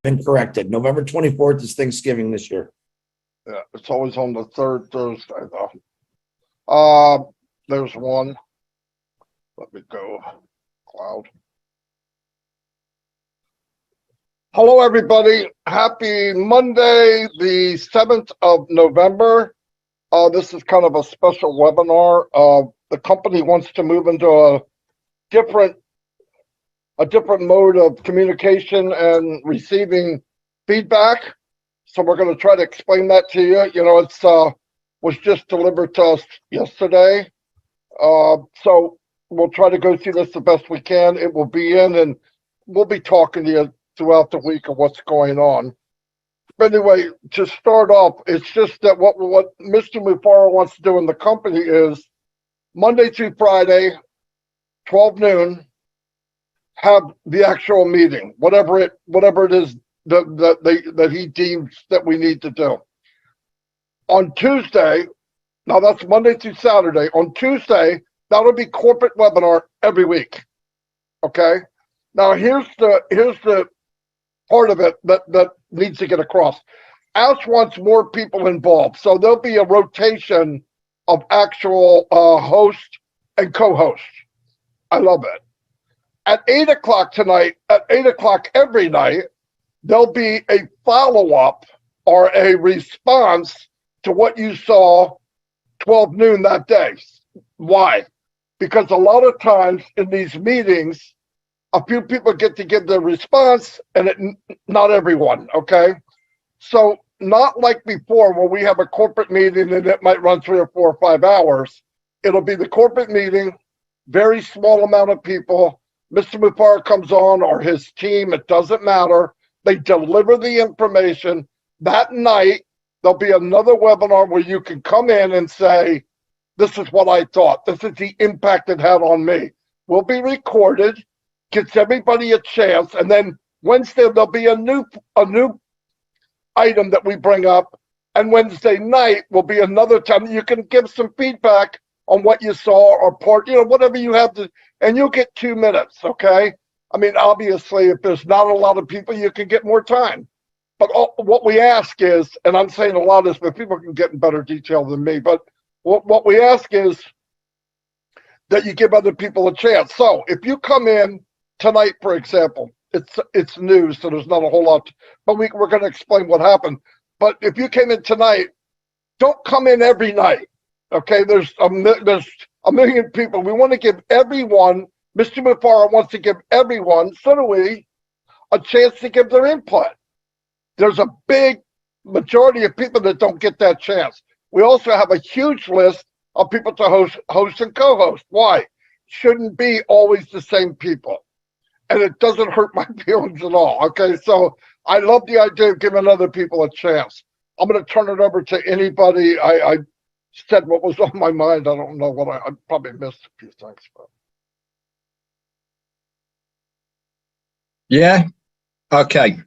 Been corrected. November 24th is Thanksgiving this year. Yeah, it's always on the third Thursday though. There's one. Let me go. Cloud. Hello, everybody. Happy Monday, the 7th of November. This is kind of a special webinar. The company wants to move into a different mode of communication and receiving feedback. So we're going to try to explain that to you. You know, it's was just delivered to us yesterday. So we'll try to go through this the best we can. It will be in, and we'll be talking to you throughout the week of what's going on. But anyway, to start off, it's just that what Mr. Mufara wants to do in the company is Monday through Friday, 12 noon, have the actual meeting, whatever it is that he deems that we need to do. On Tuesday, now that's Monday through Saturday. On Tuesday, that'll be corporate webinar every week. Okay. Now here's the part of it that needs to get across. Ash wants more people involved, so there'll be a rotation of actual host and co-host. I love it. At 8 o'clock tonight, at 8 o'clock every night, there'll be a follow-up or a response to what you saw 12 noon that day. Why? Because a lot of times in these meetings, a few people get to give their response and not everyone, okay? So not like before where we have a corporate meeting and it might run 3 or 4 or 5 hours. It'll be the corporate meeting, very small amount of people. Mr. Mufara comes on or his team, it doesn't matter. They deliver the information. That night, there'll be another webinar where you can come in and say, this is what I thought. This is the impact it had on me. Will be recorded, gives everybody a chance. And then Wednesday, there'll be a new item that we bring up. And Wednesday night will be another time you can give some feedback on what you saw or part, you know, whatever you have to, and you'll get 2 minutes, okay? I mean, obviously, if there's not a lot of people, you can get more time. But what we ask is, and I'm saying a lot of this, but people can get in better detail than me, but what we ask is that you give other people a chance. So if you come in tonight, for example, it's news, so there's not a whole lot, but we're going to explain what happened. But if you came in tonight, don't come in every night, okay? There's a million people. We want to give everyone, Mr. Mufara wants to give everyone, so do we, a chance to give their input. There's a big majority of people that don't get that chance. We also have a huge list of people to host and co-host. Why? Shouldn't be always the same people. And it doesn't hurt my feelings at all. Okay, so I love the idea of giving other people a chance. I'm going to turn it over to anybody. I said what was on my mind. I don't know what I probably missed a few things. But. Yeah. Okay.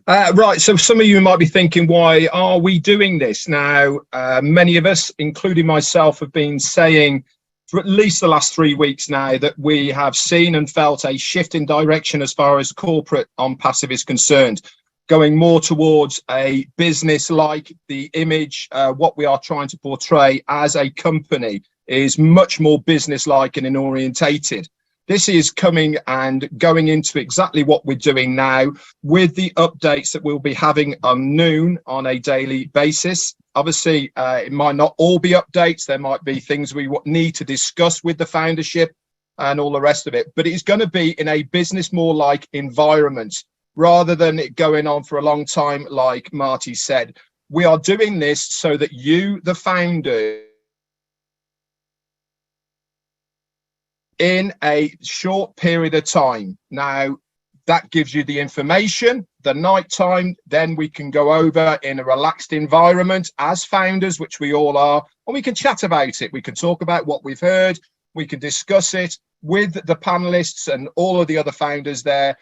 Right. So some of you might be thinking, why are we doing this now? Many of us, including myself, have been saying for at least the last 3 weeks now that we have seen and felt a shift in direction as far as corporate Onpassive is concerned, going more towards a business like the image. What we are trying to portray as a company is much more business-like and orientated. This is coming and going into exactly what we're doing now with the updates that we'll be having on noon on a daily basis. Obviously, it might not all be updates. There might be things we need to discuss with the foundership and all the rest of it. But it's going to be in a business more like environment rather than it going on for a long time, like Marty said. We are doing this so that you, the founder, in a short period of time. Now, that gives you the information, the night time, then we can go over in a relaxed environment as founders, which we all are, and we can chat about it. We can talk about what we've heard. We can discuss it with the panelists and all of the other founders there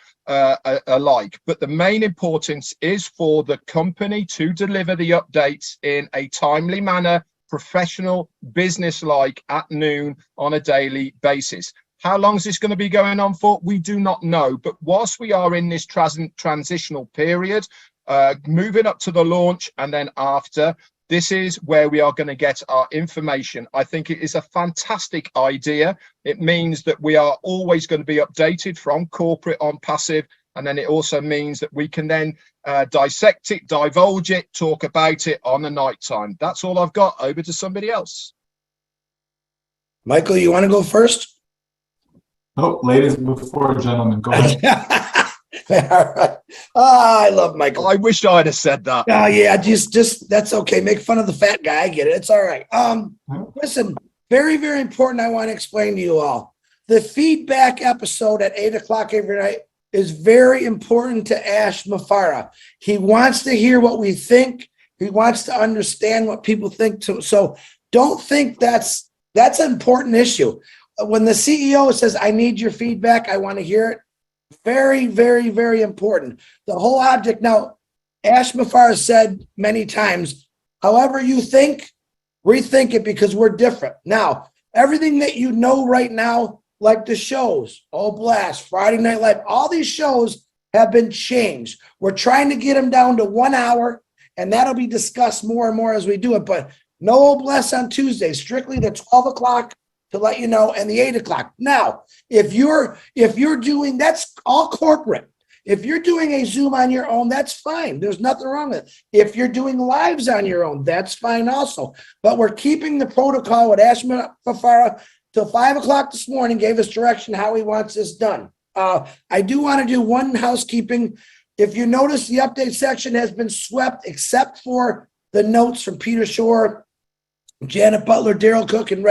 alike. But the main importance is for the company to deliver the updates in a timely manner, professional, business-like at noon on a daily basis. How long is this going to be going on for? We do not know. But whilst we are in this transitional period, moving up to the launch and then after, this is where we are going to get our information. I think it is a fantastic idea. It means that we are always going to be updated from corporate Onpassive. And then it also means that we can then dissect it, divulge it, talk about it on the night time. That's all I've got. Over to somebody else. Michael, you want to go first? Oh, ladies before gentlemen, go ahead. All right. Oh, I love Michael. I wish I'd have said that. Oh yeah, just that's okay. Make fun of the fat guy. I get it. It's all right. Listen, very, very important. I want to explain to you all. The feedback episode at 8 o'clock every night is very important to Ash Mafara. He wants to hear what we think. He wants to understand what people think too. So don't think that's an important issue. When the CEO says, I need your feedback, I want to hear it. Very, very, very important. The whole object. Now, Ash Mafar said many times, however you think, rethink it because we're different. Now, everything that you know right now, like the shows, Oh Blast, Friday Night Live, all these shows have been changed. We're trying to get them down to 1 hour, and that'll be discussed more and more as we do it. But no Oh Blast on Tuesday, strictly the 12 o'clock to let you know, and the 8 o'clock. Now, if you're doing, that's all corporate. If you're doing a Zoom on your own, that's fine. There's nothing wrong with it. If you're doing lives on your own, that's fine also. But we're keeping the protocol with Ashma Fafara till 5 o'clock this morning, gave us direction how he wants this done. I do want to do one housekeeping. If you notice, the update section has been swept except for the notes from Peter Shore, Janet Butler, Daryl Cook, and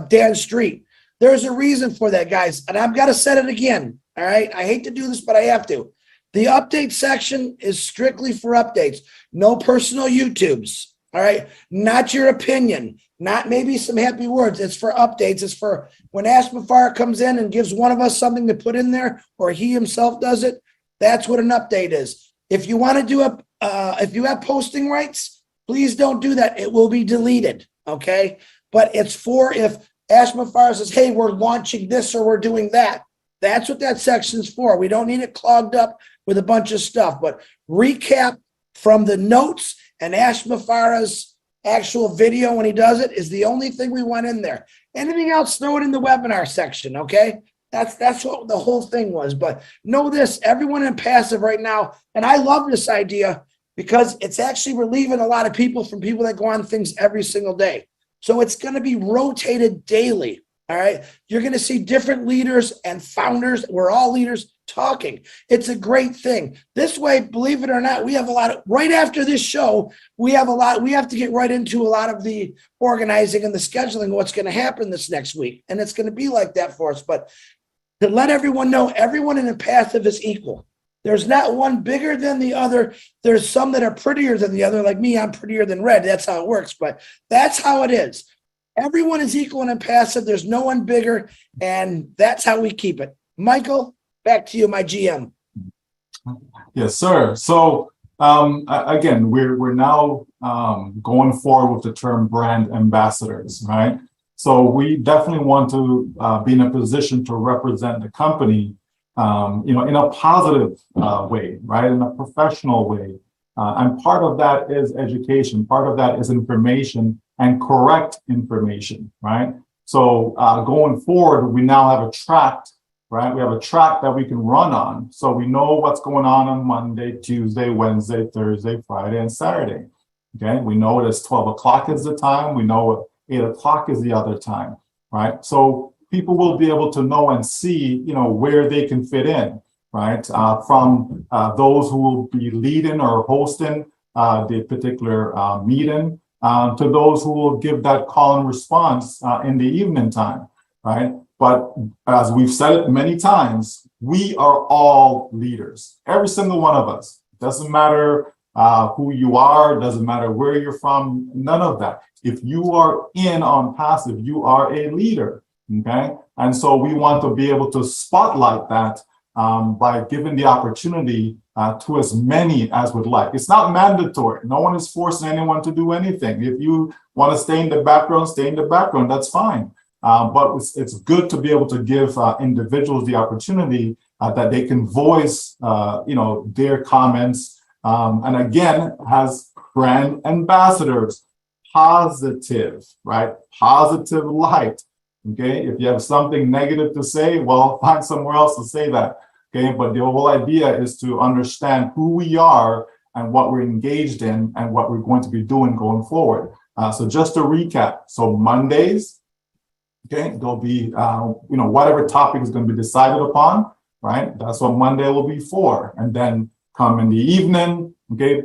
Dan Street. There's a reason for that, guys, and I've got to set it again. All right, I hate to do this, but I have to. The update section is strictly for updates. No personal YouTubes. All right, not your opinion, not maybe some happy words. It's for updates. It's for when Ash Mafar comes in and gives one of us something to put in there, or he himself does it. That's what an update is. If you want to do if you have posting rights, please don't do that. It will be deleted. Okay. But it's for if Ash Mafar says, hey, we're launching this or we're doing that. That's what that section's for. We don't need it clogged up with a bunch of stuff. But recap from the notes and Ash Mafara's actual video when he does it is the only thing we want in there. Anything else, throw it in the webinar section, okay? That's what the whole thing was. But know this, everyone in passive right now, and I love this idea because it's actually relieving a lot of people from people that go on things every single day. So it's going to be rotated daily, all right? You're going to see different leaders and founders. We're all leaders talking. It's a great thing. This way, believe it or not, we have a lot of, right after this show, we have to get right into a lot of the organizing and the scheduling of what's going to happen this next week. And it's going to be like that for us. But to let everyone know, everyone in a passive is equal. There's not one bigger than the other. There's some that are prettier than the other. Like me, I'm prettier than red. That's how it works. But that's how it is. Everyone is equal and passive. There's no one bigger. And that's how we keep it. Michael, back to you, my GM. Yes, sir. So again, we're now going forward with the term brand ambassadors, right? So we definitely want to be in a position to represent the company in a positive way, right? In a professional way. And part of that is education. Part of that is information and correct information, right? So going forward, we now have a track, right? We have a track that we can run on. So we know what's going on Monday, Tuesday, Wednesday, Thursday, Friday, and Saturday. Okay. We know it is 12 o'clock is the time. We know 8 o'clock is the other time, right? So people will be able to know and see, where they can fit in, right? From those who will be leading or hosting the particular meeting to those who will give that call and response in the evening time, right? But as we've said it many times, we are all leaders, every single one of us. Doesn't matter who you are, doesn't matter where you're from, none of that. If you are in Onpassive, you are a leader. Okay, and so we want to be able to spotlight that by giving the opportunity to as many as would like. It's not mandatory. No one is forcing anyone to do anything. If you want to stay in the background, stay in the background. That's fine. But it's good to be able to give individuals the opportunity that they can voice, their comments. And again, as brand ambassadors, positive, right? Positive light. Okay, if you have something negative to say, well, find somewhere else to say that. Okay, but the whole idea is to understand who we are and what we're engaged in and what we're going to be doing going forward. So just to recap, so Mondays, okay, there'll be, whatever topic is going to be decided upon, right? That's what Monday will be for. And then come in the evening, okay,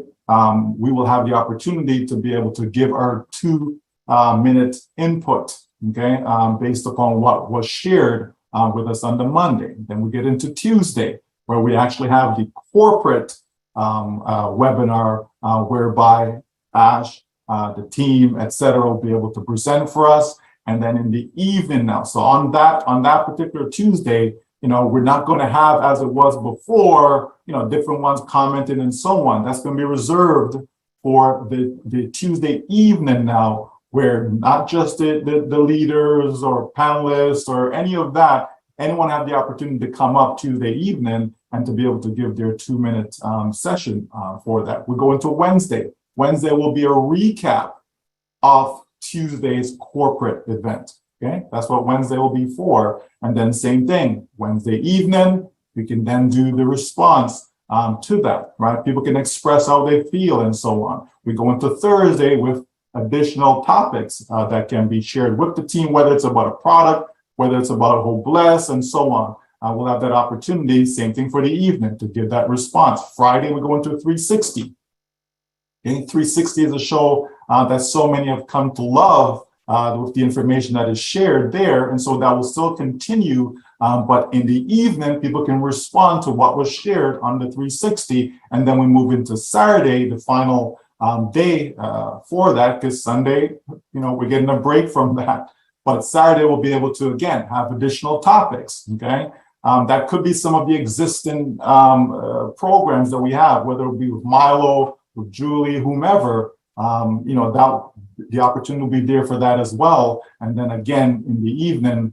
we will have the opportunity to be able to give our 2-minute input, okay, based upon what was shared with us on the Monday. Then we get into Tuesday, where we actually have the corporate webinar, whereby Ash, the team, etc., will be able to present for us. And then in the evening now, so on that particular Tuesday, we're not going to have, as it was before, different ones commenting and so on. That's going to be reserved for the Tuesday evening now, where not just the leaders or panelists or any of that, anyone have the opportunity to come up Tuesday evening and to be able to give their 2-minute session for that. We go into Wednesday. Wednesday will be a recap of Tuesday's corporate event. Okay, that's what Wednesday will be for. And then same thing, Wednesday evening, we can then do the response to that, right? People can express how they feel and so on. We go into Thursday with additional topics that can be shared with the team, whether it's about a product, whether it's about a whole bless and so on. We'll have that opportunity, same thing for the evening, to give that response. Friday, we go into 360. Okay, 360 is a show that so many have come to love with the information that is shared there. And so that will still continue. But in the evening, people can respond to what was shared on the 360. And then we move into Saturday, the final day for that, because Sunday, we're getting a break from that. But Saturday, we'll be able to, again, have additional topics, okay? That could be some of the existing programs that we have, whether it be with Milo, with Julie, whomever, that the opportunity will be there for that as well. And then again, in the evening,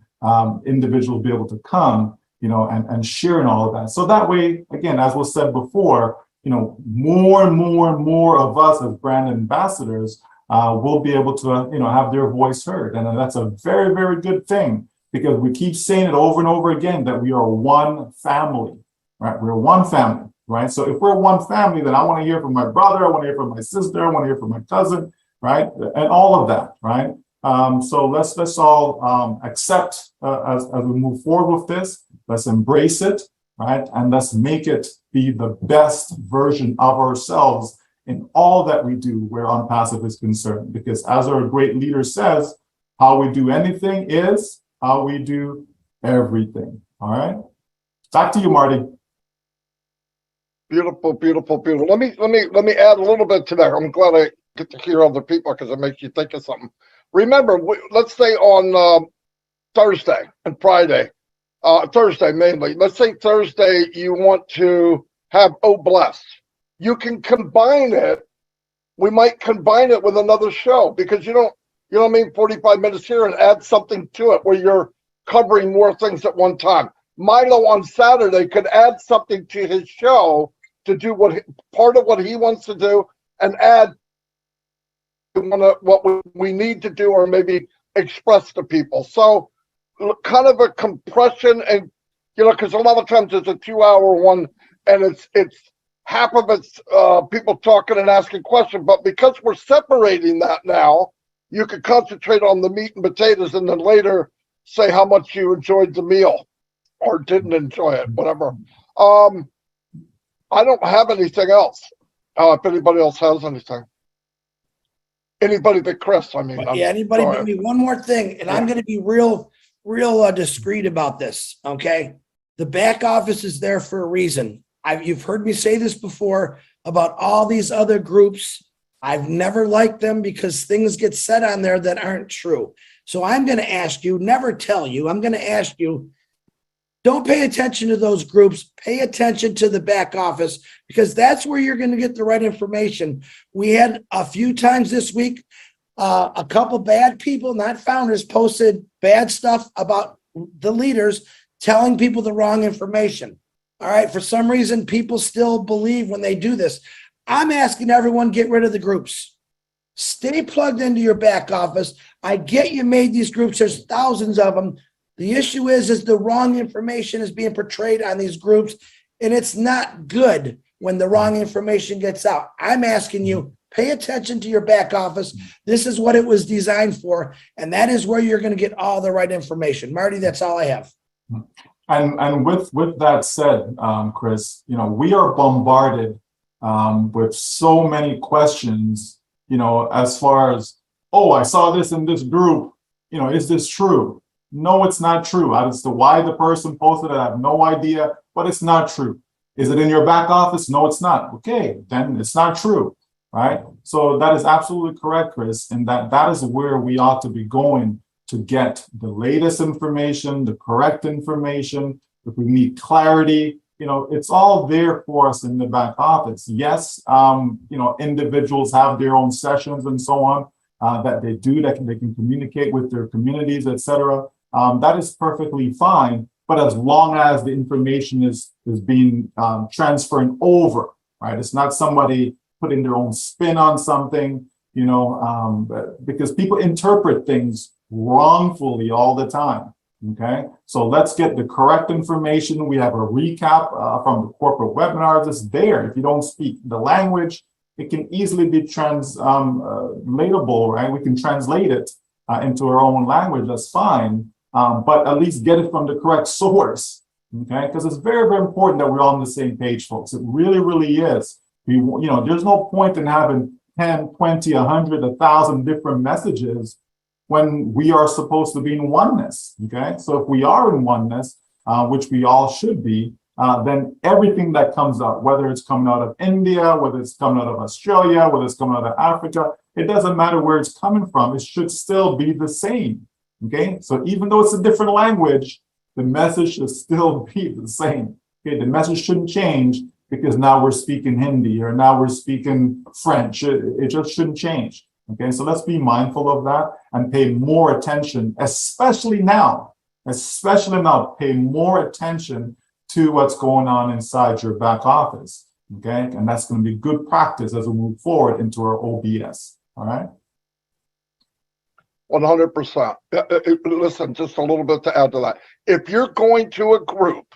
individuals will be able to come, and share and all of that. So that way, again, as was said before, more and more and more of us as brand ambassadors will be able to, have their voice heard. And that's a very, very good thing, because we keep saying it over and over again that we are one family, right? We're one family, right? So if we're one family, then I want to hear from my brother, I want to hear from my sister, I want to hear from my cousin, right? And all of that, right? So let's all accept as we move forward with this. Let's embrace it, right? And let's make it be the best version of ourselves in all that we do where Onpassive is concerned. Because as our great leader says, how we do anything is how we do everything. All right. Back to you, Marty. Beautiful, beautiful, beautiful. Let me add a little bit to that. I'm glad I get to hear other people, because it makes you think of something. Remember, let's say on Thursday and Friday, Thursday mainly. Let's say Thursday you want to have Oh Bless. You can combine it. We might combine it with another show, because you know what I mean, 45 minutes here, and add something to it where you're covering more things at one time. Milo on Saturday could add something to his show to do part of what he wants to do, and add what we need to do, or maybe express to people. So kind of a compression, and because a lot of times it's a 2-hour one, and it's half of it's people talking and asking questions. But because we're separating that now, you can concentrate on the meat and potatoes, and then later say how much you enjoyed the meal or didn't enjoy it, whatever. I don't have anything else. If anybody else has anything. Anybody but Chris, I mean. Yeah, anybody but me. One more thing, and I'm going to be real discreet about this, okay? The back office is there for a reason. You've heard me say this before about all these other groups. I've never liked them because things get said on there that aren't true. So I'm going to ask you, never tell you, I'm going to ask you, don't pay attention to those groups. Pay attention to the back office, because that's where you're going to get the right information. We had a few times this week, A couple bad people, not founders, posted bad stuff about the leaders telling people the wrong information. All right. For some reason, people still believe when they do this. I'm asking everyone, get rid of the groups. Stay plugged into your back office. I get you made these groups. There's thousands of them. The issue is the wrong information is being portrayed on these groups, and it's not good when the wrong information gets out. I'm asking you, pay attention to your back office. This is what it was designed for, and that is where you're going to get all the right information. Marty, that's all I have. And with that said, Chris, we are bombarded with so many questions, as far as, oh, I saw this in this group, is this true? No, it's not true. As to why the person posted it, I have no idea, but it's not true. Is it in your back office? No, it's not. Okay, then it's not true, right? So that is absolutely correct, Chris, and that is where we ought to be going to get the latest information, the correct information. If we need clarity, it's all there for us in the back office. Yes, individuals have their own sessions and so on that they do, that they can communicate with their communities, etc. That is perfectly fine. But as long as the information is being transferred over, right? It's not somebody putting their own spin on something, because people interpret things wrongfully all the time. Okay, so let's get the correct information. We have a recap from the corporate webinars. It's there. If you don't speak the language, it can easily be translatable, right? We can translate it into our own language. That's fine, but at least get it from the correct source. Okay, because it's very, very important that we're all on the same page, folks. It really, really is. There's no point in having 10, 20, 100, 1,000 different messages when we are supposed to be in oneness, okay? So if we are in oneness, which we all should be, then everything that comes out, whether it's coming out of India, whether it's coming out of Australia, whether it's coming out of Africa, it doesn't matter where it's coming from, it should still be the same, okay? So even though it's a different language, the message should still be the same, okay? The message shouldn't change because now we're speaking Hindi or now we're speaking French. It just shouldn't change. Okay, so let's be mindful of that and pay more attention, especially now, pay more attention to what's going on inside your back office. Okay, and that's going to be good practice as we move forward into our OBS. All right. 100%. Listen, just a little bit to add to that. If you're going to a group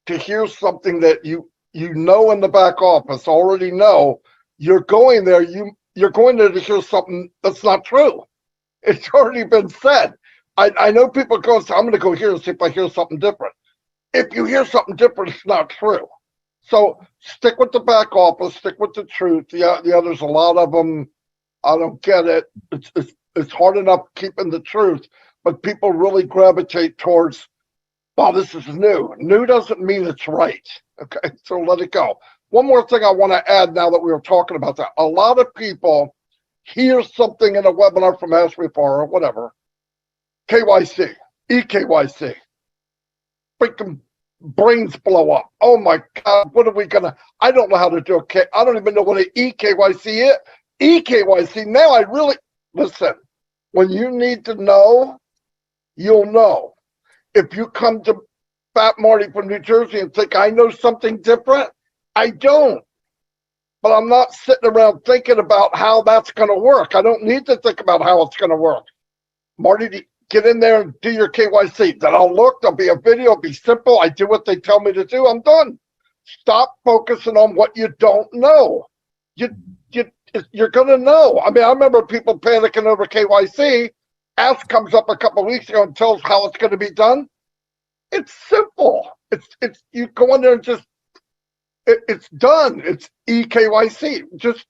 to hear something that you know in the back office, already know, you're going there, you're going there to hear something that's not true. It's already been said. I know people go, so I'm going to go here and see if I hear something different. If you hear something different, it's not true. So stick with the back office, stick with the truth. Yeah, there's a lot of them. I don't get it. It's hard enough keeping the truth, but people really gravitate towards, wow, this is new. New doesn't mean it's right. Okay, so let it go. One more thing I want to add now that we were talking about that. A lot of people hear something in a webinar from ASRIFAR or whatever, KYC, EKYC, freaking brains blow up. Oh my God, what are we going to, I don't know how to do I don't even know what an EKYC is. EKYC, now I really, listen, when you need to know, you'll know. If you come to Fat Marty from New Jersey and think I know something different, I don't, but I'm not sitting around thinking about how that's going to work. I don't need to think about how it's going to work. Marty, get in there and do your KYC. Then I'll look, there'll be a video, it'll be simple. I do what they tell me to do, I'm done. Stop focusing on what you don't know. You're going to know. I mean, I remember people panicking over KYC. Ask comes up a couple of weeks ago and tells how it's going to be done. It's simple. It's you go in there and just, it's done. It's EKYC. Just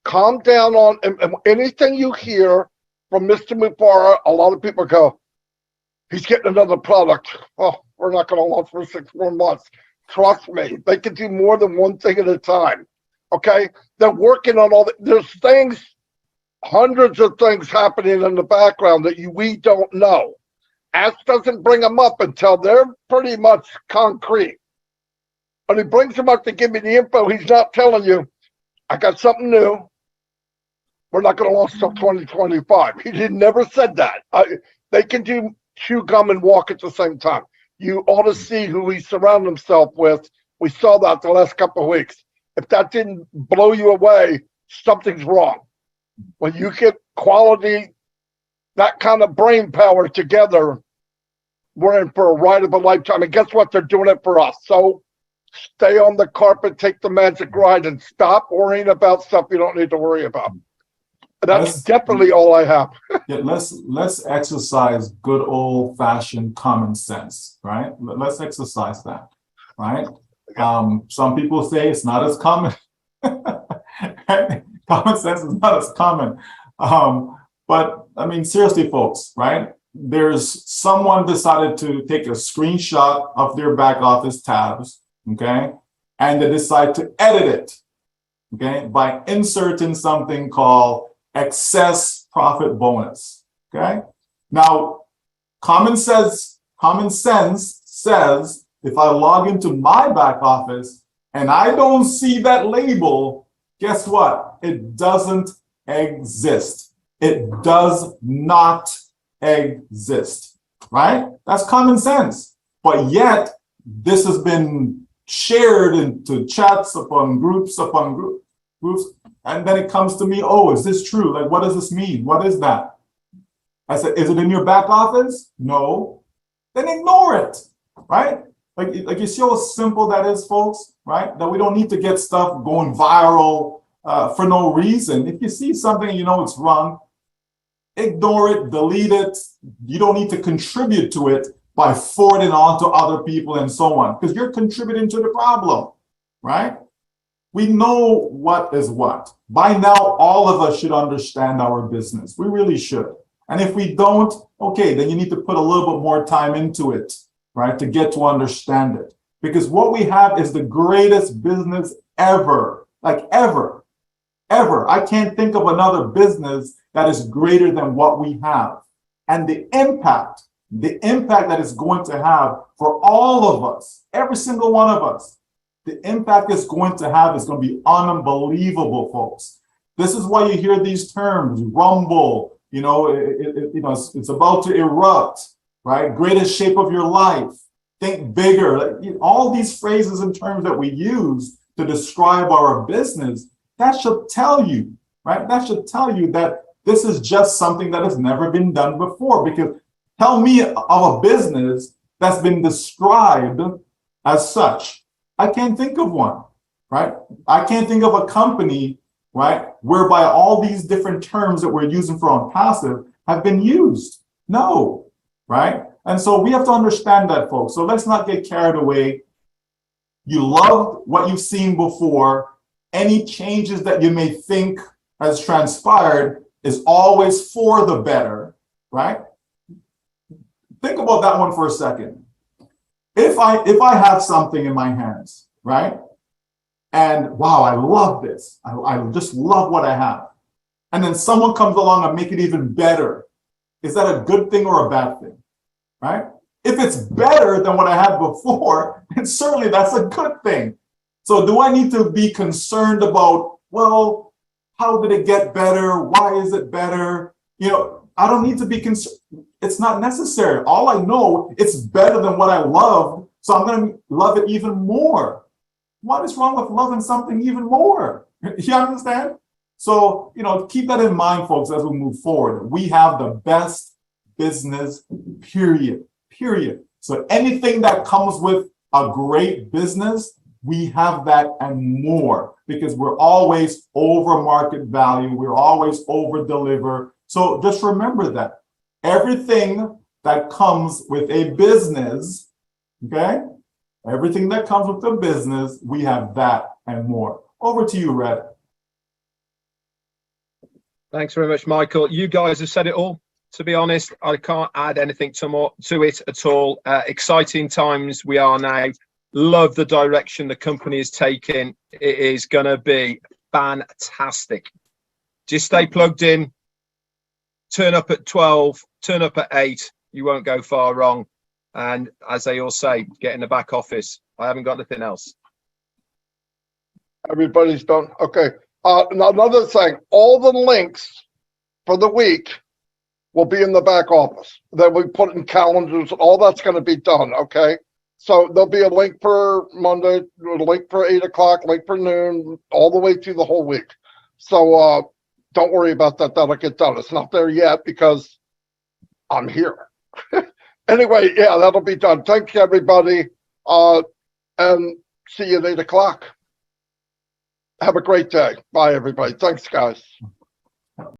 calm down on and anything you hear from Mr. Mufara. A lot of people go, he's getting another product. Oh, we're not going to launch for 6 more months. Trust me, they can do more than one thing at a time. Okay, they're working on all there's things, hundreds of things happening in the background that we don't know. Ask doesn't bring them up until they're pretty much concrete. When he brings them up to give me the info, he's not telling you, I got something new. we're not going to launch till 2025. He never said that. They can chew gum and walk at the same time. You ought to see who he surrounded himself with. We saw that the last couple of weeks. If that didn't blow you away, something's wrong. When you get quality, that kind of brain power together, we're in for a ride of a lifetime. And guess what? They're doing it for us. So stay on the carpet, take the magic ride, and stop worrying about stuff you don't need to worry about. That's definitely all I have. Yeah, let's exercise good old fashioned common sense, right? Let's exercise that, right? Some people say it's not as common. Common sense is not as common. But I mean, seriously, folks, right? There's someone decided to take a screenshot of their back office tabs, okay? And they decide to edit it, okay? By inserting something called excess profit bonus, okay? Now, common sense says if I log into my back office and I don't see that label, guess what? It doesn't exist. It does not exist, right? That's common sense. But yet, this has been shared into chats upon groups, and then it comes to me, oh, is this true? Like, what does this mean? What is that? I said, is it in your back office? No. Then ignore it, right? Like you see how simple that is, folks, right? That we don't need to get stuff going viral for no reason. If you see something and you know it's wrong, ignore it, delete it. You don't need to contribute to it by forwarding on to other people and so on, because you're contributing to the problem, right? We know what is what. By now, all of us should understand our business. We really should. And if we don't, okay, then you need to put a little bit more time into it, right, to get to understand it. Because what we have is the greatest business ever, like ever. I can't think of another business that is greater than what we have. And the impact that it's going to have for all of us, every single one of us, the impact it's going to have is going to be unbelievable, folks. This is why you hear these terms, rumble, it's about to erupt, right? Greatest shape of your life, think bigger. All these phrases and terms that we use to describe our business, that should tell you, right? That should tell you that this is just something that has never been done before. Because tell me of a business that's been described as such. I can't think of one, right? I can't think of a company, right, whereby all these different terms that we're using for Onpassive have been used. No, right? And so we have to understand that, folks. So let's not get carried away. You love what you've seen before. Any changes that you may think has transpired is always for the better, right? Think about that one for a second. If I have something in my hands, right? And wow, I love this. I just love what I have. And then someone comes along and make it even better. Is that a good thing or a bad thing, right? If it's better than what I had before, then certainly that's a good thing. So do I need to be concerned about, well, how did it get better? Why is it better? I don't need to be concerned. It's not necessary. All I know, it's better than what I loved, so I'm going to love it even more. What is wrong with loving something even more? You understand? So, keep that in mind, folks, as we move forward. We have the best business, period. So anything that comes with a great business, we have that and more, because we're always over market value. We're always over deliver. So just remember that everything that comes with a business, okay? Everything that comes with a business, we have that and more. Over to you, Red. Thanks very much, Michael. You guys have said it all. To be honest, I can't add anything to it at all. Exciting times we are now. Love the direction the company is taking. It is going to be fantastic. Just stay plugged in. Turn up at 12, turn up at 8. You won't go far wrong. And as they all say, get in the back office. I haven't got anything else. Everybody's done. Okay. Another thing, all the links for the week will be in the back office. That we put in calendars, all that's going to be done, okay? So there'll be a link for Monday, a link for 8 o'clock, link for noon, all the way through the whole week. So don't worry about that. That'll get done. It's not there yet because I'm here. Anyway, yeah, that'll be done. Thanks, everybody. And see you at 8 o'clock. Have a great day. Bye, everybody. Thanks, guys.